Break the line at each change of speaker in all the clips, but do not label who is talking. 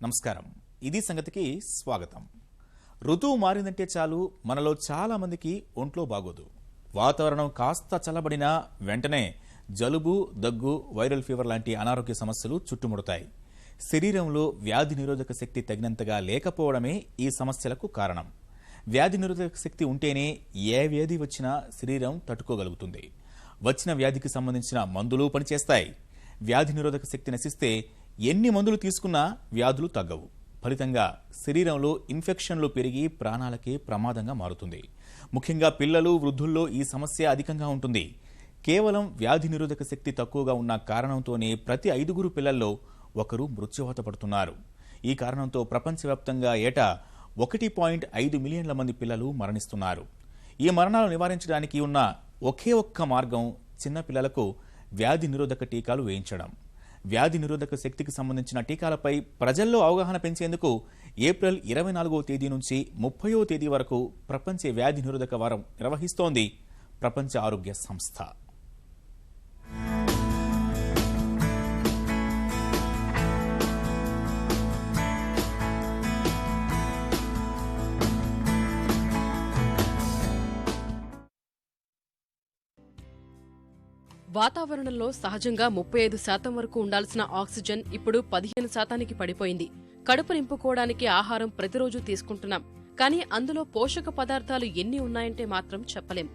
నమస్కారం. ఇది సంగతికి స్వాగతం. ఋతువు మారిందంటే చాలు మనలో చాలా మందికి ఒంట్లో బాగోదు. వాతావరణం కాస్త చల్లబడినా వెంటనే జలుబు, దగ్గు, వైరల్ ఫీవర్ లాంటి అనారోగ్య సమస్యలు చుట్టుముడతాయి. శరీరంలో వ్యాధి నిరోధక శక్తి తగినంతగా లేకపోవడమే ఈ సమస్యలకు కారణం. వ్యాధి నిరోధక శక్తి ఉంటేనే ఏ వ్యాధి వచ్చినా శరీరం తట్టుకోగలుగుతుంది. వచ్చిన వ్యాధికి సంబంధించిన మందులు పనిచేస్తాయి. వ్యాధి నిరోధక శక్తి నశిస్తే ఎన్ని మందులు తీసుకున్నా వ్యాధులు తగ్గవు. ఫలితంగా శరీరంలో ఇన్ఫెక్షన్లు పెరిగి ప్రాణాలకే ప్రమాదంగా మారుతుంది. ముఖ్యంగా పిల్లలు, వృద్ధుల్లో ఈ సమస్య అధికంగా ఉంటుంది. కేవలం వ్యాధి నిరోధక శక్తి తక్కువగా ఉన్న కారణంతోనే ప్రతి 5 పిల్లల్లో ఒకరు మృత్యువాత పడుతున్నారు. ఈ కారణంతో ప్రపంచవ్యాప్తంగా ఏటా 1.5 మిలియన్ల మంది పిల్లలు మరణిస్తున్నారు. ఈ మరణాలు నివారించడానికి ఉన్న ఒకే ఒక్క మార్గం చిన్న పిల్లలకు వ్యాధి నిరోధక టీకాలు వేయించడం. వ్యాధి నిరోధక శక్తికి సంబంధించిన టీకాలపై ప్రజల్లో అవగాహన పెంచేందుకు ఏప్రిల్ 24వ తేదీ నుంచి 30వ తేదీ వరకు ప్రపంచ వ్యాధి నిరోధక వారం నిర్వహిస్తోంది ప్రపంచ ఆరోగ్య సంస్థ.
వాతావరణంలో సహజంగా 35% వరకు ఉండాల్సిన ఆక్సిజన్ ఇప్పుడు 15%కి పడిపోయింది. కడుపు నింపుకోవడానికి ఆహారం ప్రతిరోజు తీసుకుంటున్నాం, కానీ అందులో పోషక పదార్థాలు ఎన్ని ఉన్నాయంటే మాత్రం చెప్పలేం.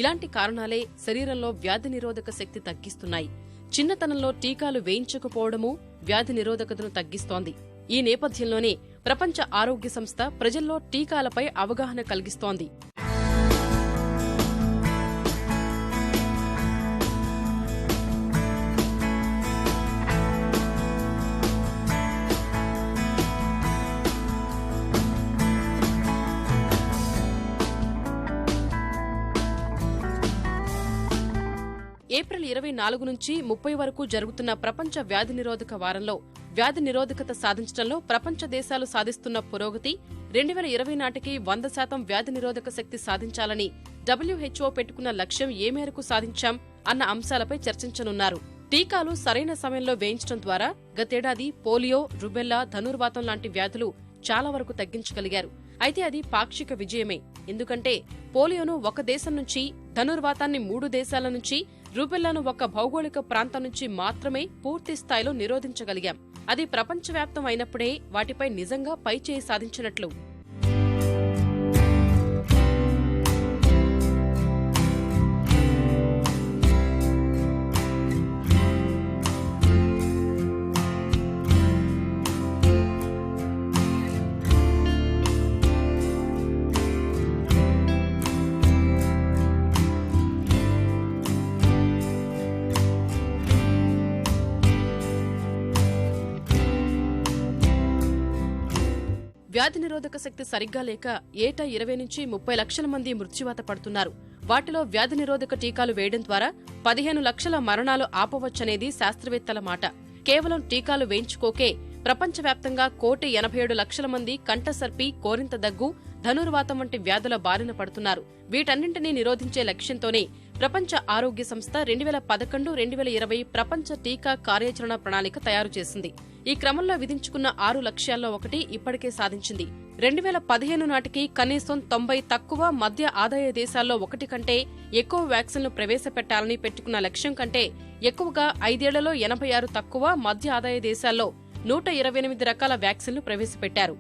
ఇలాంటి కారణాలే శరీరంలో వ్యాధి నిరోధక శక్తి తగ్గిస్తున్నాయి. చిన్నతనంలో టీకాలు వేయించకపోవడమూ వ్యాధి నిరోధకతను తగ్గిస్తోంది. ఈ నేపథ్యంలోనే ప్రపంచ ఆరోగ్య సంస్థ ప్రజల్లో టీకాలపై అవగాహన కలిగిస్తోంది. ఏప్రిల్ 24 నుంచి 30 వరకు జరుగుతున్న ప్రపంచ వ్యాధి నిరోధక వారంలో వ్యాధి నిరోధకత సాధించడంలో ప్రపంచ దేశాలు సాధిస్తున్న పురోగతి, 2020 నాటికి 100% వ్యాధి నిరోధక శక్తి సాధించాలని WHO పెట్టుకున్న లక్ష్యం ఏ మేరకు సాధించాం అన్న అంశాలపై చర్చించనున్నారు. టీకాలు సరైన సమయంలో వేయించడం ద్వారా గతేడాది పోలియో, రుబెల్లా, ధనుర్వాతం లాంటి వ్యాధులు చాలా వరకు తగ్గించగలిగారు. అయితే అది పాక్షిక విజయమే. ఎందుకంటే పోలియోను ఒక దేశం నుంచి, ధనుర్వాతాన్ని 3 దేశాల నుంచి, రూబెల్లాను ఒక భౌగోళిక ప్రాంతం నుంచి మాత్రమే పూర్తి స్థాయిలో నిరోధించగలిగాం. అది ప్రపంచవ్యాప్తం అయినప్పుడే వాటిపై నిజంగా పైచేయి సాధించినట్లు. వ్యాధి నిరోధక శక్తి సరిగ్గా లేక ఏటా 20 నుంచి 30 లక్షల మంది మృత్యువాత పడుతున్నారు. వాటిలో వ్యాధి నిరోధక టీకాలు వేయడం ద్వారా 15 లక్షల మరణాలు ఆపవచ్చనేది శాస్త్రవేత్తల మాట. కేవలం టీకాలు వేయించుకోకే ప్రపంచవ్యాప్తంగా 1,87,00,000 మంది కంఠసర్పి, కోరింత దగ్గు, ధనుర్వాతం వంటి వ్యాధుల బారిన పడుతున్నారు. వీటన్నింటినీ నిరోధించే లక్ష్యంతోనే ప్రపంచ ఆరోగ్య సంస్థ 2011-2020 ప్రపంచ టీకా కార్యాచరణ ప్రణాళిక తయారు చేసింది. ఈ క్రమంలో విధించుకున్న 6 లక్ష్యాల్లో ఒకటి ఇప్పటికే సాధించింది. 2015 నాటికి కనీసం 90 తక్కువ, మధ్య ఆదాయ దేశాల్లో 1 కంటే ఎక్కువ వ్యాక్సిన్లు ప్రవేశపెట్టాలని పెట్టుకున్న లక్ష్యం కంటే ఎక్కువగా 5 ఏళ్లలో 86 తక్కువ, మధ్య ఆదాయ దేశాల్లో 128 రకాల వ్యాక్సిన్లు ప్రవేశపెట్టారు.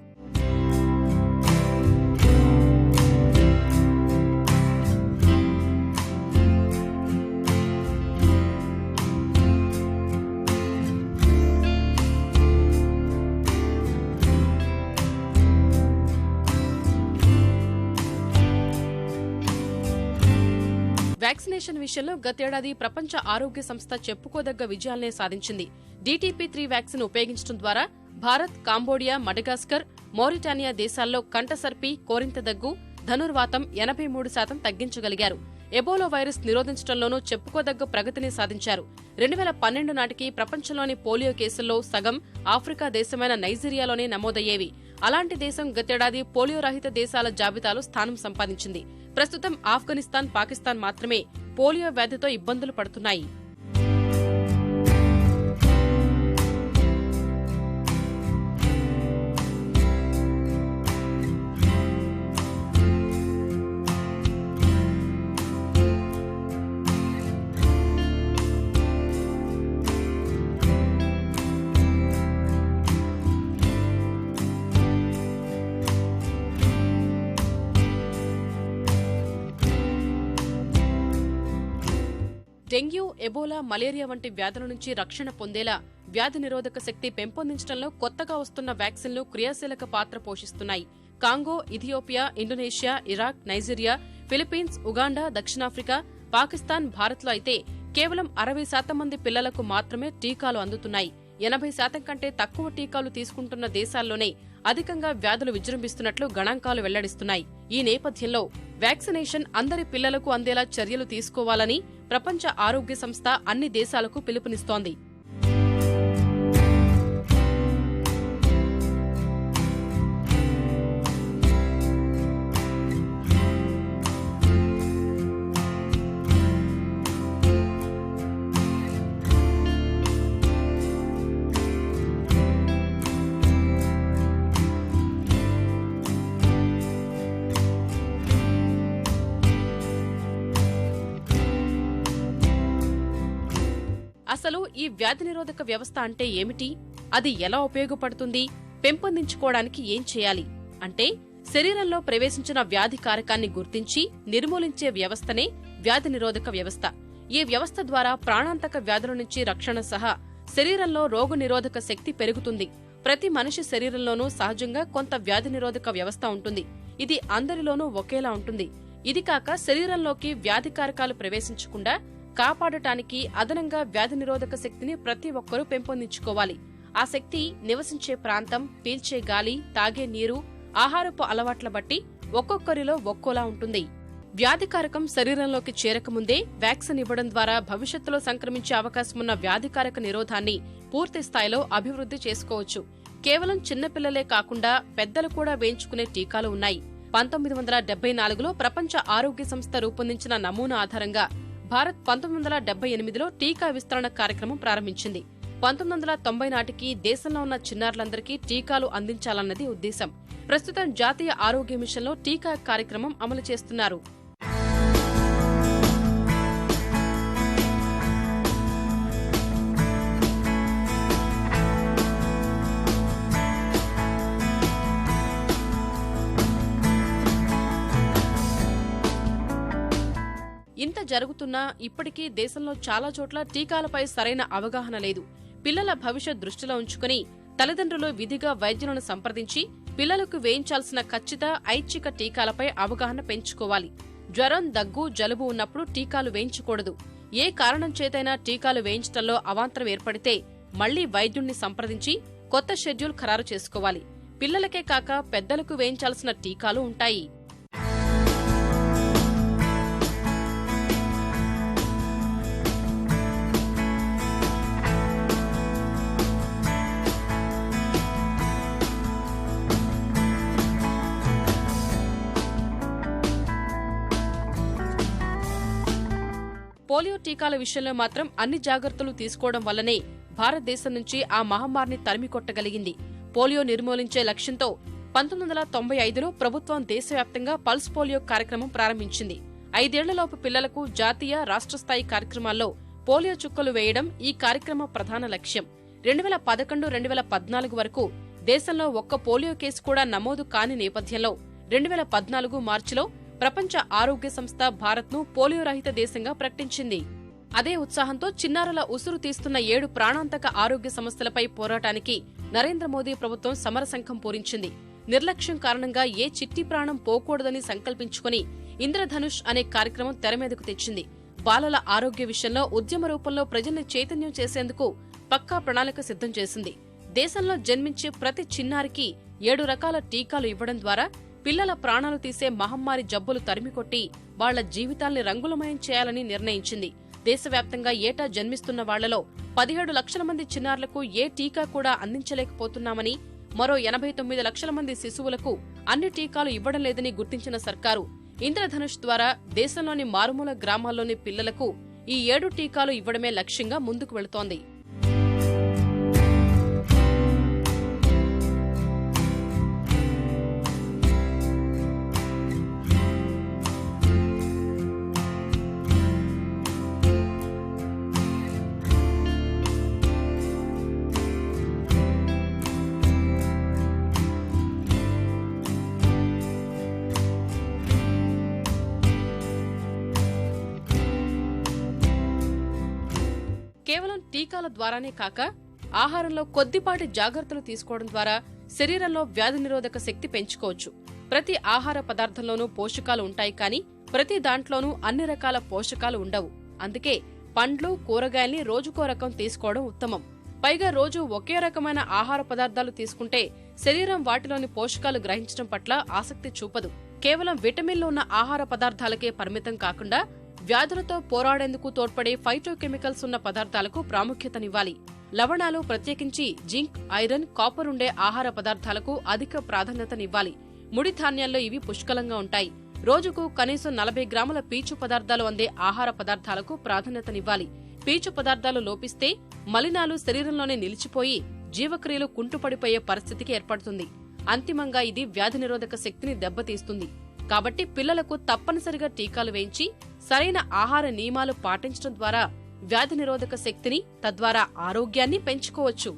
వ్యాక్సినేషన్ విషయంలో గతేడాది ప్రపంచ ఆరోగ్య సంస్థ చెప్పుకోదగ్గ విజయాలనే సాధించింది. DTP3 వ్యాక్సిన్ ఉపయోగించడం ద్వారా భారత్, కాంబోడియా, మడగాస్కర్, మౌరిటానియా దేశాల్లో కంఠసర్పి, కోరింత దగ్గు, ధనుర్వాతం 83% తగ్గించగలిగారు. ఎబోలా వైరస్ నిరోధించడంలోనూ చెప్పుకోదగ్గ ప్రగతిని సాధించారు. 2012 నాటికి ప్రపంచంలోని పోలియో కేసుల్లో సగం ఆఫ్రికా దేశమైన నైజీరియాలోనే నమోదయ్యేవి. అలాంటి దేశం గతేడాది పోలియో రహిత దేశాల జాబితాలో స్థానం సంపాదించింది. ప్రస్తుతం ఆఫ్ఘనిస్తాన్, పాకిస్తాన్ మాత్రమే పోలియో వ్యాధితో ఇబ్బందులు పడుతున్నాయి. డెంగ్యూ, ఎబోలా, మలేరియా వంటి వ్యాధుల నుంచి రక్షణ పొందేలా వ్యాధి నిరోధక శక్తి పెంపొందించడంలో కొత్తగా వస్తున్న వ్యాక్సిన్లు క్రియాశీలక పాత్ర పోషిస్తున్నాయి. Congo, Ethiopia, Indonesia, Iraq, Nigeria, Philippines, Uganda, దక్షిణాఫ్రికా, పాకిస్తాన్, భారత్లో అయితే కేవలం 60% మంది పిల్లలకు మాత్రమే టీకాలు అందుతున్నాయి. 80% కంటే తక్కువ టీకాలు తీసుకుంటున్న దేశాల్లోనే అధికంగా వ్యాధులు విజృంభిస్తున్నట్లు గణాంకాలు వెల్లడిస్తున్నాయి. ఈ నేపథ్యంలో వ్యాక్సినేషన్ అందరి పిల్లలకు అందేలా చర్యలు తీసుకోవాలని ప్రపంచ ఆరోగ్య సంస్థ అన్ని దేశాలకు పిలుపునిస్తోంది. అసలు ఈ వ్యాధి నిరోధక వ్యవస్థ అంటే ఏమిటి? అది ఎలా ఉపయోగపడుతుంది? పెంపొందించుకోవడానికి ఏం చేయాలి? అంటే శరీరంలో ప్రవేశించిన వ్యాధి కారకాన్ని గుర్తించి నిర్మూలించే వ్యవస్థనే వ్యాధి నిరోధక వ్యవస్థ. ఈ వ్యవస్థ ద్వారా ప్రాణాంతక వ్యాధుల నుంచి రక్షణ సహా శరీరంలో రోగ నిరోధక శక్తి పెరుగుతుంది. ప్రతి మనిషి శరీరంలోనూ సహజంగా కొంత వ్యాధి నిరోధక వ్యవస్థ ఉంటుంది. ఇది అందరిలోనూ ఒకేలా ఉంటుంది. ఇది కాక శరీరంలోకి వ్యాధి కారకాలు ప్రవేశించకుండా కాపాడటానికి అదనంగా వ్యాధి నిరోధక శక్తిని ప్రతి ఒక్కరూ పెంపొందించుకోవాలి. ఆ శక్తి నివసించే ప్రాంతం, పీల్చే గాలి, తాగే నీరు, ఆహారపు అలవాట్ల బట్టి ఒక్కొక్కరిలో ఒక్కోలా ఉంటుంది. వ్యాధికారకం శరీరంలోకి చేరకముందే వ్యాక్సిన్ ఇవ్వడం ద్వారా భవిష్యత్తులో సంక్రమించే అవకాశమున్న వ్యాధికారక నిరోధాన్ని పూర్తి స్థాయిలో అభివృద్ధి చేసుకోవచ్చు. కేవలం చిన్నపిల్లలే కాకుండా పెద్దలు కూడా వేయించుకునే టీకాలు ఉన్నాయి. 1974లో ప్రపంచ ఆరోగ్య సంస్థ రూపొందించిన నమూనా ఆధారంగా భారత్ 1978లో టీకా విస్తరణ కార్యక్రమం ప్రారంభించింది. 1990 నాటికి దేశంలో ఉన్న చిన్నారులందరికీ టీకాలు అందించాలన్నది ఉద్దేశం. ప్రస్తుతం జాతీయ ఆరోగ్య మిషన్లో టీకా కార్యక్రమం అమలు చేస్తున్నారు. ఇంత జరుగుతున్నా ఇప్పటికీ దేశంలో చాలా చోట్ల టీకాలపై సరైన అవగాహన లేదు. పిల్లల భవిష్యత్ దృష్టిలో ఉంచుకుని తల్లిదండ్రులు విధిగా వైద్యులను సంప్రదించి పిల్లలకు వేయించాల్సిన ఖచ్చిత, ఐచ్ఛిక టీకాలపై అవగాహన పెంచుకోవాలి. జ్వరం, దగ్గు, జలుబు ఉన్నప్పుడు టీకాలు వేయించకూడదు. ఏ కారణం చేతైనా టీకాలు వేయించడంలో అవాంతరం ఏర్పడితే మళ్లీ వైద్యుణ్ణి సంప్రదించి కొత్త షెడ్యూల్ ఖరారు చేసుకోవాలి. పిల్లలకే కాక పెద్దలకు వేయించాల్సిన టీకాలు ఉంటాయి. పోలియో టీకాల విషయంలో మాత్రం అన్ని జాగ్రత్తలు తీసుకోవడం వల్లనే భారతదేశం నుంచి ఆ మహమ్మారిని తరిమికొట్టగలిగింది. పోలియో నిర్మూలించే లక్ష్యంతో 1995లో ప్రభుత్వం దేశవ్యాప్తంగా పల్స్ పోలియో కార్యక్రమం ప్రారంభించింది. 5 ఏళ్లలోపు పిల్లలకు జాతీయ, రాష్ట్ర స్థాయి కార్యక్రమాల్లో పోలియో చుక్కలు వేయడం ఈ కార్యక్రమ ప్రధాన లక్ష్యం. 2011-2014 వరకు దేశంలో ఒక్క పోలియో కేసు కూడా నమోదు కాని నేపథ్యంలో 2014 మార్చిలో ప్రపంచ ఆరోగ్య సంస్థ భారత్ను పోలియో రహిత దేశంగా ప్రకటించింది. అదే ఉత్సాహంతో చిన్నారుల ఉసురు తీస్తున్న 7 ప్రాణాంతక ఆరోగ్య సమస్యలపై పోరాటానికి నరేంద్ర మోదీ ప్రభుత్వం సమరశంఖం పూరించింది. నిర్లక్ష్యం కారణంగా ఏ చిట్టి ప్రాణం పోకూడదని సంకల్పించుకుని ఇంద్రధనుష్ అనే కార్యక్రమం తెరమీదకు తెచ్చింది. బాలల ఆరోగ్య విషయంలో ఉద్యమ రూపంలో ప్రజల్ని చైతన్యం చేసేందుకు పక్కా ప్రణాళిక సిద్ధం చేసింది. దేశంలో జన్మించే ప్రతి చిన్నారికి 7 రకాల టీకాలు ఇవ్వడం ద్వారా పిల్లల ప్రాణాలు తీసే మహమ్మారి జబ్బులు తరిమికొట్టి వాళ్ల జీవితాల్ని రంగులమయం చేయాలని నిర్ణయించింది. దేశవ్యాప్తంగా ఏటా జన్మిస్తున్న వాళ్లలో 17 లక్షల మంది చిన్నారులకు ఏ టీకా కూడా అందించలేకపోతున్నామని, మరో 89 లక్షల మంది శిశువులకు అన్ని టీకాలు ఇవ్వడం లేదని గుర్తించిన సర్కారు ఇంద్రధనుష్ ద్వారా దేశంలోని మారుమూల గ్రామాల్లోని పిల్లలకు ఈ 7 టీకాలు ఇవ్వడమే లక్ష్యంగా ముందుకు వెళుతోంది. టీకాల ద్వారానే కాక ఆహారంలో కొద్దిపాటి జాగ్రత్తలు తీసుకోవడం ద్వారా శరీరంలో వ్యాధి నిరోధక శక్తి పెంచుకోవచ్చు. ప్రతి ఆహార పదార్థంలోనూ పోషకాలు ఉంటాయి, కానీ ప్రతి దాంట్లోనూ అన్ని రకాల పోషకాలు ఉండవు. అందుకే పండ్లు, కూరగాయల్ని రోజుకో రకం తీసుకోవడం ఉత్తమం. పైగా రోజు ఒకే రకమైన ఆహార పదార్థాలు తీసుకుంటే శరీరం వాటిలోని పోషకాలు గ్రహించడం పట్ల ఆసక్తి చూపదు. కేవలం విటమిన్లు ఉన్న ఆహార పదార్థాలకే పరిమితం కాకుండా వ్యాధులతో పోరాడేందుకు తోడ్పడే ఫైటోకెమికల్స్ ఉన్న పదార్థాలకు ప్రాముఖ్యతనివ్వాలి. లవణాలు, ప్రత్యేకించి జింక్, ఐరన్, కాపర్ ఉండే ఆహార పదార్థాలకు అధిక ప్రాధాన్యతనివ్వాలి. ముడి ధాన్యాల్లో ఇవి పుష్కలంగా ఉంటాయి. రోజుకు కనీసం 40 గ్రాముల పీచు పదార్థాలు అందే ఆహార పదార్థాలకు ప్రాధాన్యతనివ్వాలి. పీచు పదార్థాలు లోపిస్తే మలినాలు శరీరంలోనే నిలిచిపోయి జీవక్రియలు కుంటుపడిపోయే పరిస్థితికి ఏర్పడుతుంది. అంతిమంగా ఇది వ్యాధి నిరోధక శక్తిని దెబ్బతీస్తుంది. కాబట్టి పిల్లలకు తప్పనిసరిగా టీకాలు వేయించి సరైన ఆహార నియమాలు పాటించడం ద్వారా వ్యాధి నిరోధక శక్తిని, తద్వారా ఆరోగ్యాన్ని పెంచుకోవచ్చు.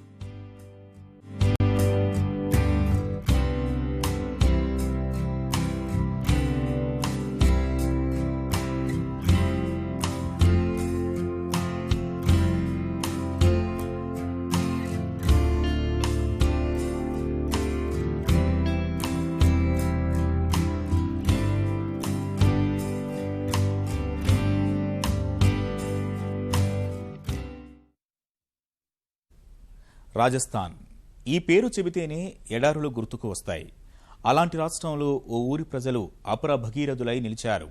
రాజస్థాన్. ఈ పేరు చెబితేనే ఎడారులు గుర్తుకు వస్తాయి. అలాంటి రాష్ట్రంలో ఓ ఊరి ప్రజలు అపర భగీరథులై నిలిచారు.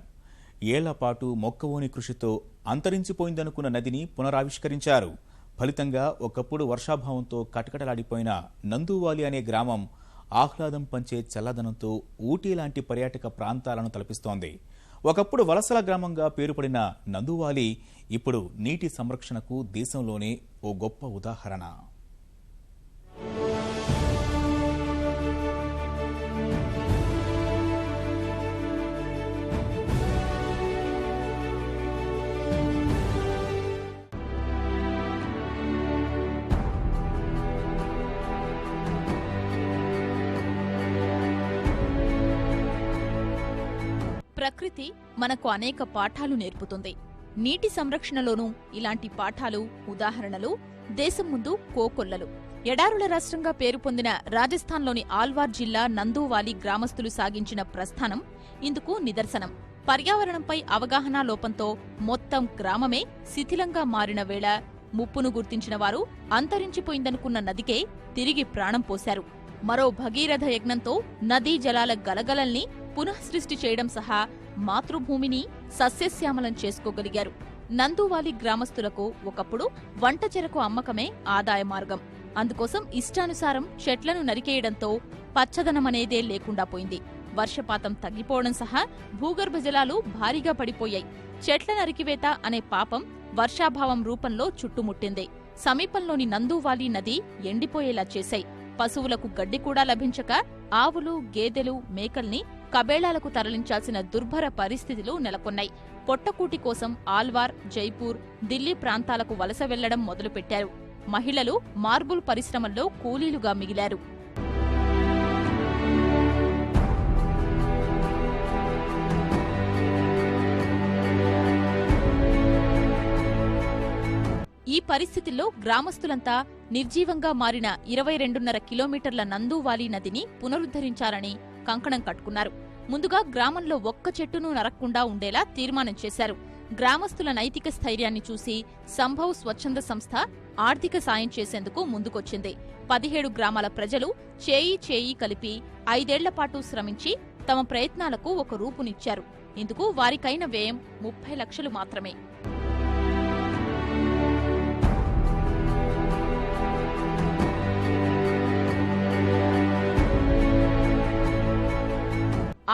ఏళ్లపాటు మొక్కవోని కృషితో అంతరించిపోయిందనుకున్న నదిని పునరావిష్కరించారు. ఫలితంగా ఒకప్పుడు వర్షాభావంతో కటకటలాడిపోయిన నందూవాలి అనే గ్రామం ఆహ్లాదం పంచే చల్లదనంతో ఊటీ లాంటి పర్యాటక ప్రాంతాలను తలపిస్తోంది. ఒకప్పుడు వలసల గ్రామంగా పేరుపడిన నందూవాలి ఇప్పుడు నీటి సంరక్షణకు దేశంలోనే ఓ గొప్ప ఉదాహరణ.
ప్రకృతి మనకు అనేక పాఠాలు నేర్పుతుంది. నీటి సంరక్షణలోనూ ఇలాంటి పాఠాలు, ఉదాహరణలు దేశం ముందు కోకొల్లలు. ఎడారుల రాష్ట్రంగా పేరు పొందిన రాజస్థాన్లోని ఆల్వార్ జిల్లా నందూవాలి గ్రామస్తులు సాగించిన ప్రస్థానం ఇందుకు నిదర్శనం. పర్యావరణంపై అవగాహన లోపంతో మొత్తం గ్రామమే శిథిలంగా మారిన వేళ ముప్పును గుర్తించిన వారు అంతరించిపోయిందనుకున్న నదికే తిరిగి ప్రాణం పోశారు. మరో భగీరథ యజ్ఞంతో నదీ జలాల గలగలల్ని పునఃసృష్టి చేయడం సహా మాతృభూమిని సస్యశ్యామలం చేసుకోగలిగారు. నందూవాలి గ్రామస్తులకు ఒకప్పుడు వంట చెరకు అమ్మకమే ఆదాయ మార్గం. అందుకోసం ఇష్టానుసారం చెట్లను నరికేయడంతో పచ్చదనమనేదే లేకుండా పోయింది. వర్షపాతం తగ్గిపోవడం సహా భూగర్భ జలాలు భారీగా పడిపోయాయి. చెట్ల నరికివేత అనే పాపం వర్షాభావం రూపంలో చుట్టుముట్టింది. సమీపంలోని నందూవాలి నది ఎండిపోయేలా చేశాయి. పశువులకు గడ్డి కూడా లభించక ఆవులు, గేదెలు, మేకల్ని కబేళాలకు తరలించాల్సిన దుర్భర పరిస్థితులు నెలకొన్నాయి. పొట్టకూటి కోసం ఆల్వార్, జైపూర్, ఢిల్లీ ప్రాంతాలకు వలస వెళ్లడం మొదలుపెట్టారు. మహిళలు మార్బుల్ పరిశ్రమల్లో కూలీలుగా మిగిలారు. ఈ పరిస్థితుల్లో గ్రామస్తులంతా నిర్జీవంగా మారిన 22.5 కిలోమీటర్ల నందూవాలి నదిని పునరుద్ధరించాలని కంకణం కట్టుకున్నారు. ముందుగా గ్రామంలో ఒక్క చెట్టును నరక్కుండా ఉండేలా తీర్మానం చేశారు. గ్రామస్తుల నైతిక స్థైర్యాన్ని చూసి సంభవ్ స్వచ్ఛంద సంస్థ ఆర్థిక సాయం చేసేందుకు ముందుకొచ్చింది. 17 గ్రామాల ప్రజలు చేయి చేయి కలిపి 5 ఏళ్లపాటు శ్రమించి తమ ప్రయత్నాలకు ఒక రూపునిచ్చారు. ఇందుకు వారికైన వ్యయం 30 లక్షలు మాత్రమే.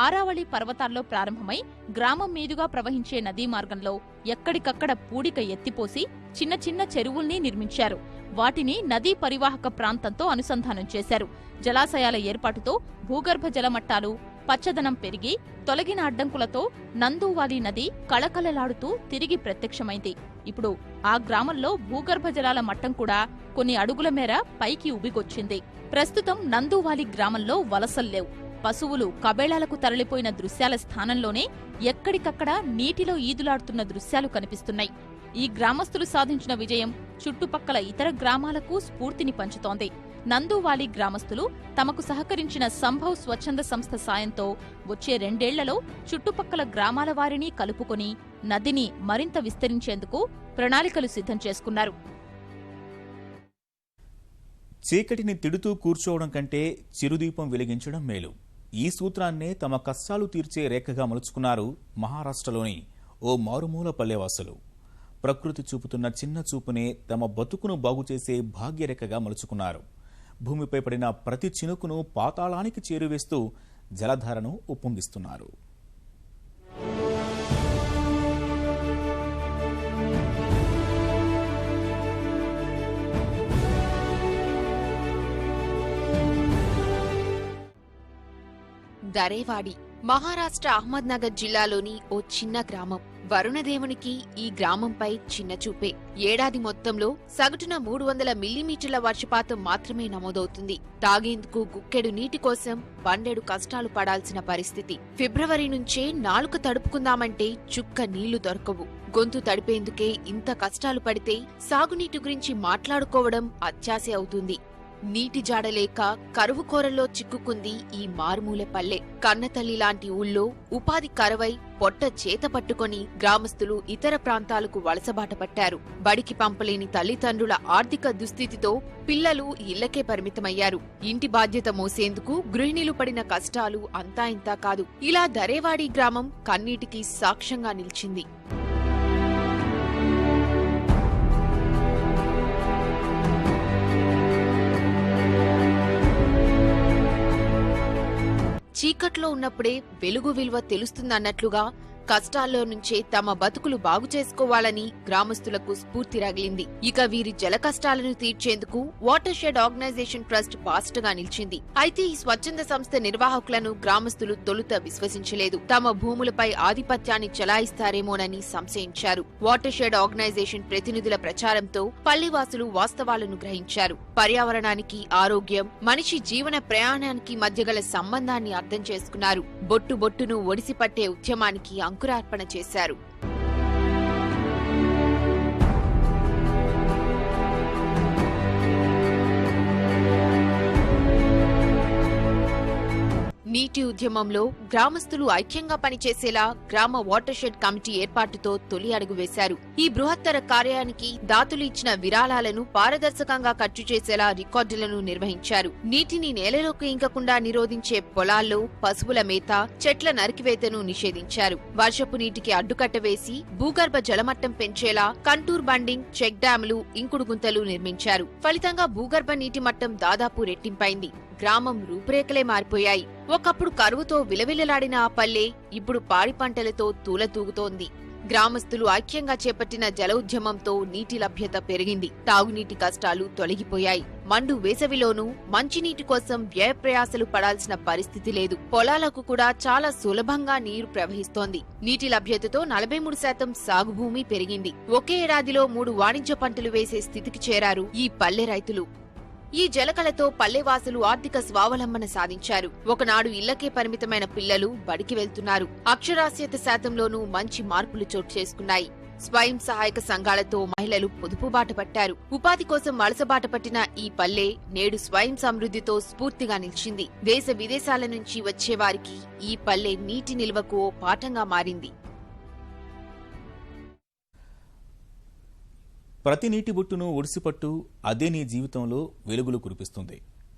ఆరావళి పర్వతాల్లో ప్రారంభమై గ్రామం మీదుగా ప్రవహించే నదీ మార్గంలో ఎక్కడికక్కడ పూడిక ఎత్తిపోసి చిన్న చిన్న చెరువుల్ని నిర్మించారు. వాటిని నదీ పరివాహక ప్రాంతంతో అనుసంధానం చేశారు. జలాశయాల ఏర్పాటుతో భూగర్భ జలమట్టాలు, పచ్చదనం పెరిగి తొలగిన అడ్డంకులతో నందూవాలి నది కళకళలాడుతూ తిరిగి ప్రత్యక్షమైంది. ఇప్పుడు ఆ గ్రామంలో భూగర్భ జలాల మట్టం కూడా కొన్ని అడుగుల మేర పైకి ఉబికొచ్చింది. ప్రస్తుతం నందూవాలి గ్రామంలో వలసల్లేవు. పశువులు కబేళాలకు తరలిపోయిన దృశ్యాల స్థానంలోనే ఎక్కడికక్కడ నీటిలో ఈదులాడుతున్న దృశ్యాలు కనిపిస్తున్నాయి. ఈ గ్రామస్తులు సాధించిన విజయం చుట్టుపక్కల ఇతర గ్రామాలకు స్ఫూర్తిని పంచుతోంది. నందువాలి గ్రామస్తులు తమకు సహకరించిన సంభవ్ స్వచ్ఛంద సంస్థ సాయంతో వచ్చే 2 ఏళ్లలో చుట్టుపక్కల గ్రామాల వారిని కలుపుకొని నదిని మరింత విస్తరించేందుకు ప్రణాళికలు సిద్ధం చేసుకున్నారు.
చీకటిని తిడుతూ కూర్చోవడం కంటే చిరుదీపం వెలిగించడం మేలు. ఈ సూత్రాన్నే తమ కష్టాలు తీర్చే రేఖగా మలుచుకున్నారు మహారాష్ట్రలోని ఓ మారుమూల పల్లెవాసులు. ప్రకృతి చూపుతున్న చిన్న చూపునే తమ బతుకును బాగుచేసే భాగ్యరేఖగా మలుచుకున్నారు. భూమిపై పడిన ప్రతి చినుకును పాతాళానికి చేరువేస్తూ జలధారను ఉప్పొంగిస్తున్నారు.
దరేవాడి మహారాష్ట్ర అహ్మద్నగర్ జిల్లాలోని ఓ చిన్న గ్రామం. వరుణదేవునికి ఈ గ్రామంపై చిన్న చూపే. ఏడాది మొత్తంలో సగటున 300 మిల్లీమీటర్ల వర్షపాతం మాత్రమే నమోదవుతుంది. తాగేందుకు గుక్కెడు నీటి కోసం బండెడు కష్టాలు పడాల్సిన పరిస్థితి. ఫిబ్రవరి నుంచే నాలుక తడుపుకుందామంటే చుక్క నీళ్లు దొరకవు. గొంతు తడిపేందుకే ఇంత కష్టాలు పడితే సాగునీటి గురించి మాట్లాడుకోవడం అత్యాశ అవుతుంది. నీటి జాడలేక కరువు కోరల్లో చిక్కుకుంది ఈ మారుమూల పల్లె. కన్నతల్లి లాంటి ఊళ్ళో ఉపాధి కరవై పొట్ట చేత పట్టుకొని గ్రామస్తులు ఇతర ప్రాంతాలకు వలసబాట పట్టారు. బడికి పంపలేని తల్లిదండ్రుల ఆర్థిక దుస్థితితో పిల్లలు ఇళ్లకే పరిమితమయ్యారు. ఇంటి బాధ్యత మోసేందుకు గృహిణులు పడిన కష్టాలు అంతా ఇంతా కాదు. ఇలా దరేవాడి గ్రామం కన్నీటికి సాక్ష్యంగా నిలిచింది. చీకట్లో ఉన్నప్పుడే వెలుగు విలువ తెలుస్తుందన్నట్లుగా కష్టాల్లో నుంచే తమ బతుకులు బాగు చేసుకోవాలని గ్రామస్తులకు స్ఫూర్తి రగిలింది. ఇక వీరి జల కష్టాలను తీర్చేందుకు వాటర్ షెడ్ ఆర్గనైజేషన్ ట్రస్ట్ బాస్ట్గా నిలిచింది. అయితే ఈ స్వచ్ఛంద సంస్థ నిర్వాహకులను గ్రామస్తులు తొలుత విశ్వసించలేదు. తమ భూములపై ఆధిపత్యాన్ని చెలాయిస్తారేమోనని సంశయించారు. వాటర్ షెడ్ ఆర్గనైజేషన్ ప్రతినిధుల ప్రచారంతో పల్లెవాసులు వాస్తవాలను గ్రహించారు. పర్యావరణానికి, ఆరోగ్యం, మనిషి జీవన ప్రయాణానికి మధ్య గల సంబంధాన్ని అర్థం చేసుకున్నారు. బొట్టు బొట్టును ఒడిసిపట్టే ఉద్యమానికి అంకురార్పణ చేశారు. నీటి ఉద్యమంలో గ్రామస్తులు ఐక్యంగా పనిచేసేలా గ్రామ వాటర్ షెడ్ కమిటీ ఏర్పాటుతో తొలి అడుగు వేశారు. ఈ బృహత్తర కార్యానికి దాతలు ఇచ్చిన విరాళాలను పారదర్శకంగా ఖర్చు చేసేలా రికార్డులను నిర్వహించారు. నీటిని నేలలోకి ఇంకకుండా నిరోధించే పొలాల్లో పశువుల మేత, చెట్ల నరికివేతను నిషేధించారు. వర్షపు నీటికి అడ్డుకట్ట వేసి భూగర్భ జలమట్టం పెంచేలా కంటూర్ బండింగ్, చెక్ డ్యాములు, ఇంకుడు గుంతలు నిర్మించారు. ఫలితంగా భూగర్భ నీటి మట్టం దాదాపు రెట్టింపైంది. గ్రామం రూపురేఖలే మారిపోయాయి. ఒకప్పుడు కరువుతో విలవిలలాడిన ఆ పల్లె ఇప్పుడు పాడి పంటలతో తూలతూగుతోంది. గ్రామస్తులు ఐక్యంగా చేపట్టిన జల ఉద్యమంతో నీటి లభ్యత పెరిగింది. తాగునీటి కష్టాలు తొలగిపోయాయి. మండు వేసవిలోనూ మంచినీటి కోసం వ్యయప్రయాసలు పడాల్సిన పరిస్థితి లేదు. పొలాలకు కూడా చాలా సులభంగా నీరు ప్రవహిస్తోంది. నీటి లభ్యతతో 43% సాగు భూమి పెరిగింది. ఒకే ఏడాదిలో 3 వాణిజ్య పంటలు వేసే స్థితికి చేరారు ఈ పల్లె రైతులు. ఈ జలకళతో పల్లెవాసులు ఆర్థిక స్వావలంబన సాధించారు. ఒకనాడు ఇళ్లకే పరిమితమైన పిల్లలు బడికి వెళ్తున్నారు. అక్షరాస్యత శాతంలోనూ మంచి మార్పులు చోటు చేసుకున్నాయి. స్వయం సహాయక సంఘాలతో మహిళలు పొదుపు బాట పట్టారు. ఉపాధి కోసం వలసబాట పట్టిన ఈ పల్లె నేడు స్వయం సమృద్ధితో స్ఫూర్తిగా నిలిచింది. దేశ విదేశాల నుంచి వచ్చేవారికి ఈ పల్లె నీటి నిల్వకు ఓ పాఠంగా మారింది.
ప్రతి నీటి బొట్టును ఒడిసిపట్టు అదే నీ జీవితంలో వెలుగులు కురిపిస్తుంది.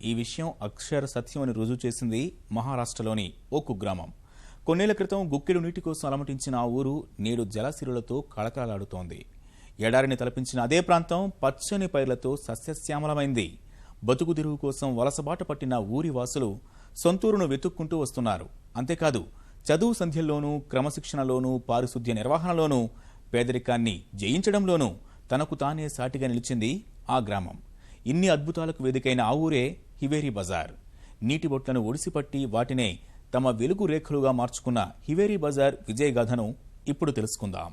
ఈ విషయం అక్షర సత్యం అని రుజువు చేసింది మహారాష్ట్రలోని ఓ కుగ్రామం. కొన్నేళ్ల క్రితం గుక్కెడు నీటి కోసం అలమటించిన ఆ ఊరు నేడు జలసిరులతో కళకళలాడుతోంది. ఎడారిని తలపించిన అదే ప్రాంతం పచ్చని పైర్లతో సస్యశ్యామలమైంది. బతుకుదిరువు కోసం వలసబాట పట్టిన ఊరి వాసులు సొంతూరును వెతుక్కుంటూ వస్తున్నారు. అంతేకాదు చదువు సంధ్యల్లోనూ, క్రమశిక్షణలోనూ, పారిశుద్ధ్య నిర్వహణలోనూ, పేదరికాన్ని జయించడంలోనూ తనకు తానే సాటిగా నిలిచింది ఆ గ్రామం. ఇన్ని అద్భుతాలకు వేదికైన ఆ ఊరే హివేరీ బజార్. నీటి బొట్లను ఒడిసిపట్టి వాటినే తమ వెలుగు రేఖలుగా మార్చుకున్న హివేరీ బజార్ విజయగాథను ఇప్పుడు తెలుసుకుందాం.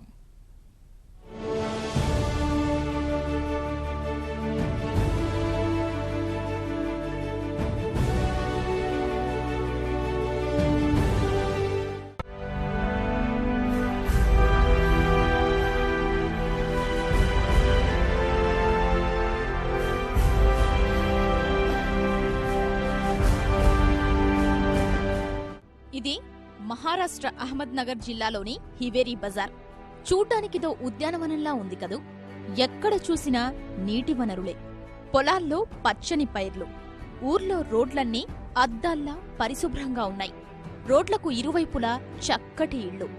ఇది మహారాష్ట్ర అహ్మద్ నగర్ జిల్లాలోని హివేరీ బజార్. చూడ్డానికిదో ఉద్యానవనంలా ఉంది కదూ. ఎక్కడ చూసినా నీటి వనరులే, పొలాల్లో పచ్చని పైర్లు, ఊర్లో రోడ్లన్నీ అద్దాల్లా పరిశుభ్రంగా ఉన్నాయి. రోడ్లకు ఇరువైపులా చక్కటి ఇళ్ళు,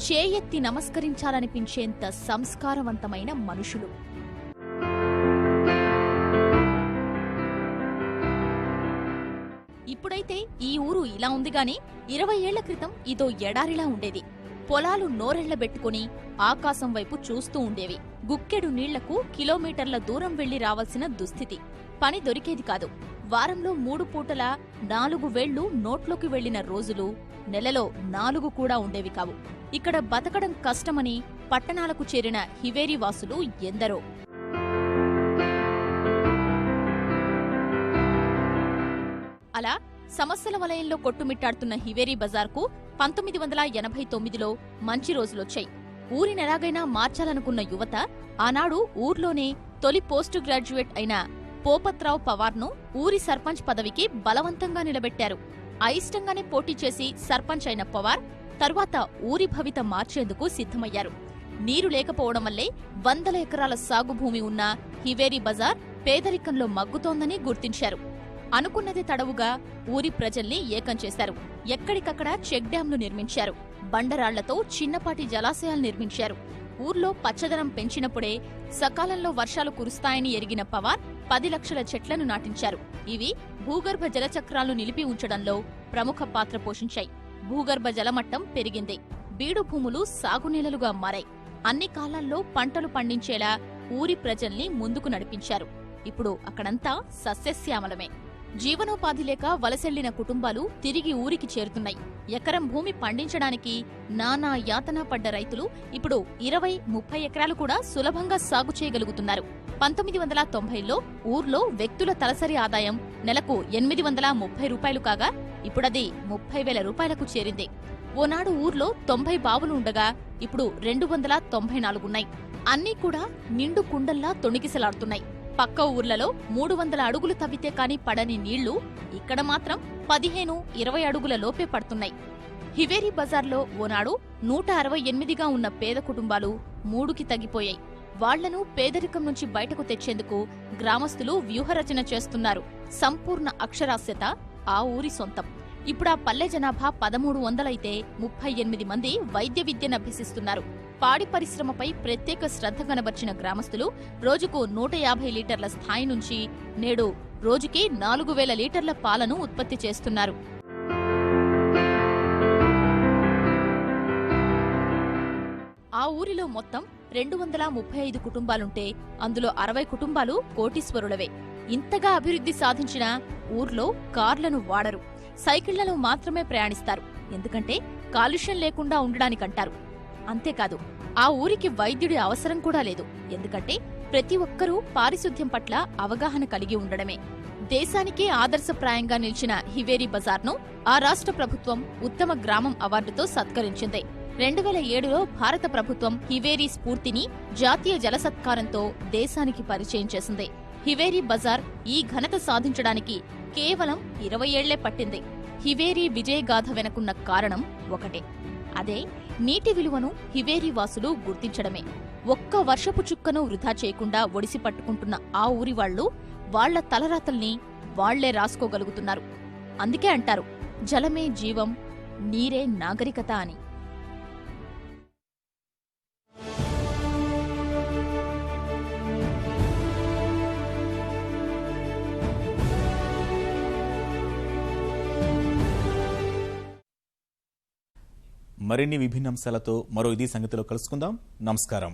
చేయెత్తి నమస్కరించాలనిపించేంత సంస్కారవంతమైన మనుషులు. ఇప్పుడైతే ఈ ఊరు ఇలా ఉందిగాని 20 ఏళ్ల క్రితం ఇదో ఎడారిలా ఉండేది. పొలాలు నోరెళ్లబెట్టుకుని ఆకాశం వైపు చూస్తూ ఉండేవి. గుక్కెడు నీళ్లకు కిలోమీటర్ల దూరం వెళ్లి రావాల్సిన దుస్థితి. పని దొరికేది కాదు. వారంలో 3 పూటలా 4 వేళ్లు నోట్లోకి వెళ్లిన రోజులు, నెలలో 4 కూడా ఉండేవి కావు. ఇక్కడ బతకడం కష్టమని పట్టణాలకు చేరిన హివేరీ వాసులు ఎందరో. అలా సమస్యల వలయంలో కొట్టుమిట్టాడుతున్న హివేరీ బజార్కు 1989లో మంచి రోజులొచ్చాయి. ఊరినెలాగైనా మార్చాలనుకున్న యువత ఆనాడు ఊర్లోనే తొలి పోస్ట్ గ్రాడ్యుయేట్ అయిన పోపత్రావు పవార్ను ఊరి సర్పంచ్ పదవికి బలవంతంగా నిలబెట్టారు. అయిష్టంగానే పోటీ చేసి సర్పంచ్ అయిన పవార్ తర్వాత ఊరి భవిత మార్చేందుకు సిద్ధమయ్యారు. నీరు లేకపోవడం వల్లే 100 ఎకరాల సాగు భూమి ఉన్న హివేరీ బజార్ పేదరికంలో మగ్గుతోందని గుర్తించారు. అనుకున్నది తడవుగా ఊరి ప్రజల్ని ఏకం చేశారు. ఎక్కడికక్కడ చెక్ డ్యాంలు నిర్మించారు. బండరాళ్లతో చిన్నపాటి జలాశయాలు నిర్మించారు. ఊర్లో పచ్చదనం పెంచినప్పుడే సకాలంలో వర్షాలు కురుస్తాయని ఎరిగిన పవార్ 10 లక్షల చెట్లను నాటించారు. ఇవి భూగర్భ జలచక్రాలను నిలిపి ఉంచడంలో ప్రముఖ పాత్ర పోషించాయి. భూగర్భ జలమట్టం పెరిగింది. బీడు భూములు సాగునీళ్లుగా మారాయి. అన్ని కాలాల్లో పంటలు పండించేలా ఊరి ప్రజల్ని ముందుకు నడిపించారు. ఇప్పుడు అక్కడంతా సస్యశ్యామలమే. జీవనోపాధి లేక వలసెళ్లిన కుటుంబాలు తిరిగి ఊరికి చేరుతున్నాయి. ఎకరం భూమి పండించడానికి నానా యాతన పడ్డ రైతులు ఇప్పుడు 20-30 ఎకరాలు కూడా సులభంగా సాగు చేయగలుగుతున్నారు. 1990లో ఊర్లో వ్యక్తుల తలసరి ఆదాయం నెలకు 830 రూపాయలు కాగా ఇప్పుడది 30,000 రూపాయలకు చేరింది. ఓనాడు ఊర్లో 90 బావులు ఉండగా ఇప్పుడు 294 ఉన్నాయి. అన్నీ కూడా నిండు కుండల్లా తొణికిసలాడుతున్నాయి. పక్క ఊర్లలో 300 అడుగులు తవ్వితే కాని పడని నీళ్లు ఇక్కడ మాత్రం 15-20 అడుగుల లోపే పడుతున్నాయి. హివేరీ బజార్లో ఓనాడు 168గా ఉన్న పేద కుటుంబాలు 3కి తగ్గిపోయాయి. వాళ్లను పేదరికం నుంచి బయటకు తెచ్చేందుకు గ్రామస్తులు వ్యూహరచన చేస్తున్నారు. సంపూర్ణ అక్షరాస్యత ఆ ఊరి సొంతం. ఇప్పుడా పల్లె జనాభా 1300 అయితే 38 మంది వైద్య విద్యనభ్యసిస్తున్నారు. పాడి పరిశ్రమపై ప్రత్యేక శ్రద్ధ కనబర్చిన గ్రామస్తులు రోజుకు 150 లీటర్ల స్థాయి నుంచి నేడు రోజుకి 4000 లీటర్ల పాలను ఉత్పత్తి చేస్తున్నారు. ఆ ఊరిలో మొత్తం 235 కుటుంబాలుంటే అందులో 60 కుటుంబాలు కోటీశ్వరులవే. ఇంతగా అభివృద్ధి సాధించిన ఊర్లో కార్లను వాడరు. సైకిళ్లలో మాత్రమే ప్రయాణిస్తారు. ఎందుకంటే కాలుష్యం లేకుండా ఉండడానికంటారు. అంతేకాదు ఆ ఊరికి వైద్యుడి అవసరం కూడా లేదు. ఎందుకంటే ప్రతి ఒక్కరూ పారిశుద్ధ్యం పట్ల అవగాహన కలిగి ఉండడమే. దేశానికే ఆదర్శప్రాయంగా నిలిచిన హివేరీ బజార్ను ఆ రాష్ట్ర ప్రభుత్వం ఉత్తమ గ్రామం అవార్డుతో సత్కరించింది. 2007లో భారత ప్రభుత్వం హివేరీ స్ఫూర్తిని జాతీయ జల సత్కారంతో దేశానికి పరిచయం చేసింది. హివేరీ బజార్ ఈ ఘనత సాధించడానికి కేవలం 20 ఏళ్లే పట్టింది. హివేరీ విజయగాథ వెనకున్న కారణం ఒకటే. అదే నీటి విలువను హివేరీ వాసులు గుర్తించడమే. ఒక్క వర్షపు చుక్కను వృధా చేయకుండా ఒడిసి పట్టుకుంటున్న ఆ ఊరి వాళ్లు వాళ్ల తలరాతల్ని వాళ్లే రాసుకోగలుగుతున్నారు. అందుకే అంటారు జలమే జీవం, నీరే నాగరికత అని.
మరిన్ని విభిన్న అంశాలతో మరో ఇదే సంగతిలో కలుసుకుందాం. నమస్కారం.